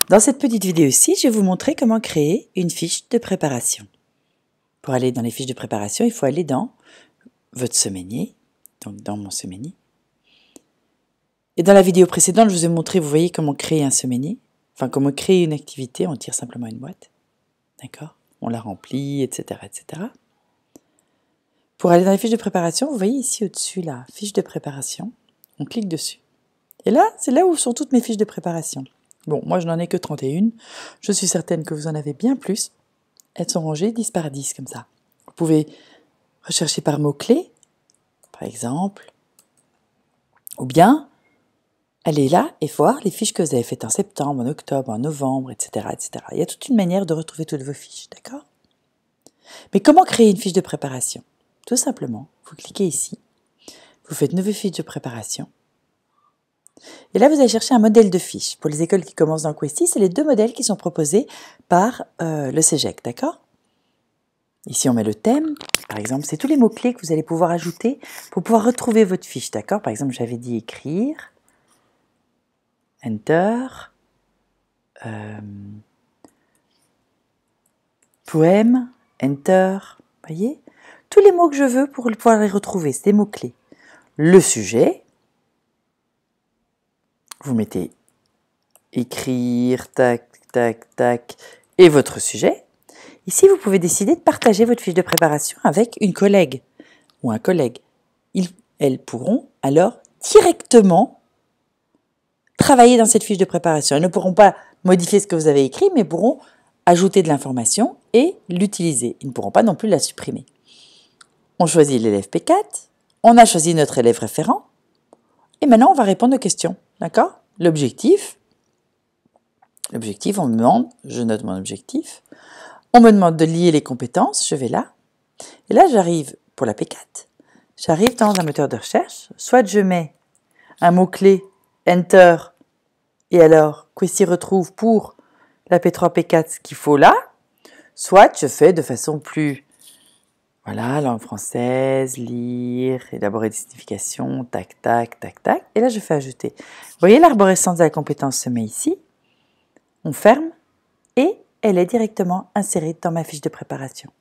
Dans cette petite vidéo-ci, je vais vous montrer comment créer une fiche de préparation. Pour aller dans les fiches de préparation, il faut aller dans votre semainier, donc dans mon semainier. Et dans la vidéo précédente, je vous ai montré, vous voyez comment créer un semainier, enfin comment créer une activité, on tire simplement une boîte, d'accord? On la remplit, etc., etc. Pour aller dans les fiches de préparation, vous voyez ici au-dessus, là, fiche de préparation, on clique dessus. Et là, c'est là où sont toutes mes fiches de préparation. Bon, moi je n'en ai que 31, je suis certaine que vous en avez bien plus. Elles sont rangées 10 par 10 comme ça. Vous pouvez rechercher par mots-clés, par exemple, ou bien aller là et voir les fiches que vous avez faites en septembre, en octobre, en novembre, etc., etc. Il y a toute une manière de retrouver toutes vos fiches, d'accord? Mais comment créer une fiche de préparation? Tout simplement, vous cliquez ici, vous faites Nouvelle fiche de préparation, et là vous allez chercher un modèle de fiche. Pour les écoles qui commencent dans Questy, c'est les deux modèles qui sont proposés par le CEGEC, d'accord? Ici on met le thème, par exemple, c'est tous les mots-clés que vous allez pouvoir ajouter pour pouvoir retrouver votre fiche, d'accord? Par exemple, j'avais dit écrire, Enter, poème, Enter, voyez? Tous les mots que je veux pour pouvoir les retrouver, c'est des mots-clés. Le sujet, vous mettez écrire, tac, tac, tac, et votre sujet. Ici, vous pouvez décider de partager votre fiche de préparation avec une collègue ou un collègue. Elles pourront alors directement travailler dans cette fiche de préparation. Elles ne pourront pas modifier ce que vous avez écrit, mais pourront ajouter de l'information et l'utiliser. Ils ne pourront pas non plus la supprimer. On choisit l'élève P4, on a choisi notre élève référent, et maintenant on va répondre aux questions, d'accord? L'objectif, on me demande, je note mon objectif, on me demande de lier les compétences, je vais là, et là j'arrive pour la P4, j'arrive dans un moteur de recherche, soit je mets un mot-clé, Enter, et alors Questy retrouve pour la P3, P4 ce qu'il faut là, soit je fais de façon plus, voilà, langue française, lire, élaborer des significations, tac, tac, tac, tac, et là je fais ajouter. Vous voyez, l'arborescence de la compétence se met ici, on ferme, et elle est directement insérée dans ma fiche de préparation.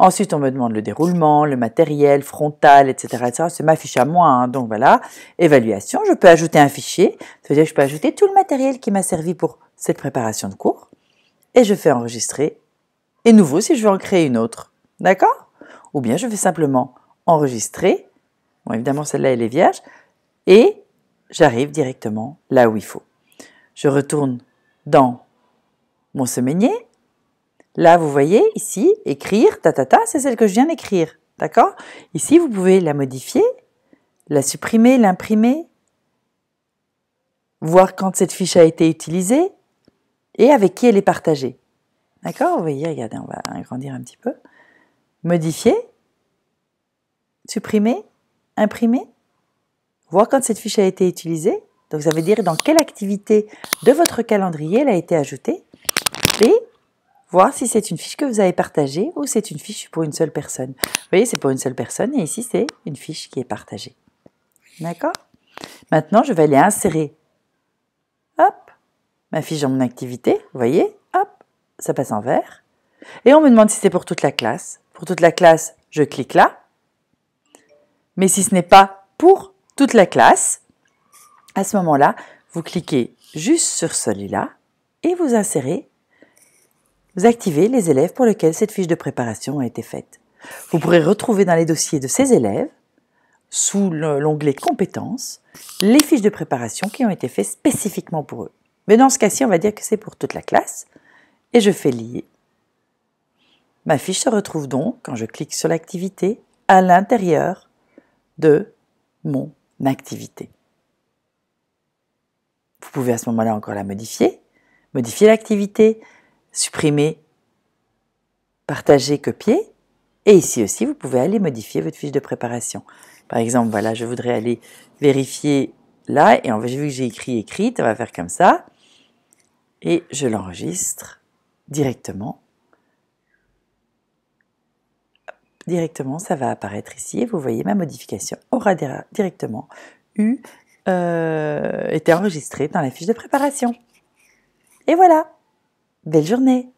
Ensuite, on me demande le déroulement, le matériel, frontal, etc. etc. C'est ma fiche à moi, hein, donc voilà. Évaluation, je peux ajouter un fichier. Ça veut dire que je peux ajouter tout le matériel qui m'a servi pour cette préparation de cours. Et je fais enregistrer. Et nouveau si je veux en créer une autre. D'accord? Ou bien je fais simplement enregistrer. Bon, évidemment, celle-là, elle est vierge. Et j'arrive directement là où il faut. Je retourne dans mon semainier. Là, vous voyez, ici, écrire, c'est celle que je viens d'écrire, d'accord? Ici, vous pouvez la modifier, la supprimer, l'imprimer, voir quand cette fiche a été utilisée et avec qui elle est partagée. D'accord? Vous voyez, regardez, on va agrandir un petit peu. Modifier, supprimer, imprimer, voir quand cette fiche a été utilisée. Donc, ça veut dire dans quelle activité de votre calendrier elle a été ajoutée et voir si c'est une fiche que vous avez partagée ou c'est une fiche pour une seule personne. Vous voyez, c'est pour une seule personne et ici, c'est une fiche qui est partagée. D'accord? Maintenant, je vais aller insérer, hop, ma fiche dans mon activité. Vous voyez, hop, ça passe en vert. Et on me demande si c'est pour toute la classe. Pour toute la classe, je clique là. Mais si ce n'est pas pour toute la classe, à ce moment-là, vous cliquez juste sur celui-là et vous insérez. Vous activez les élèves pour lesquels cette fiche de préparation a été faite. Vous pourrez retrouver dans les dossiers de ces élèves, sous l'onglet compétences, les fiches de préparation qui ont été faites spécifiquement pour eux. Mais dans ce cas-ci, on va dire que c'est pour toute la classe. Et je fais lier. Ma fiche se retrouve donc, quand je clique sur l'activité, à l'intérieur de mon activité. Vous pouvez à ce moment-là encore la modifier l'activité, supprimer, partager, copier. Et ici aussi, vous pouvez aller modifier votre fiche de préparation. Par exemple, voilà, je voudrais aller vérifier là, et vu que j'ai écrit écrite, on va faire comme ça. Et je l'enregistre directement. Directement, ça va apparaître ici, et vous voyez, ma modification aura directement été enregistrée dans la fiche de préparation. Et voilà! Belle journée!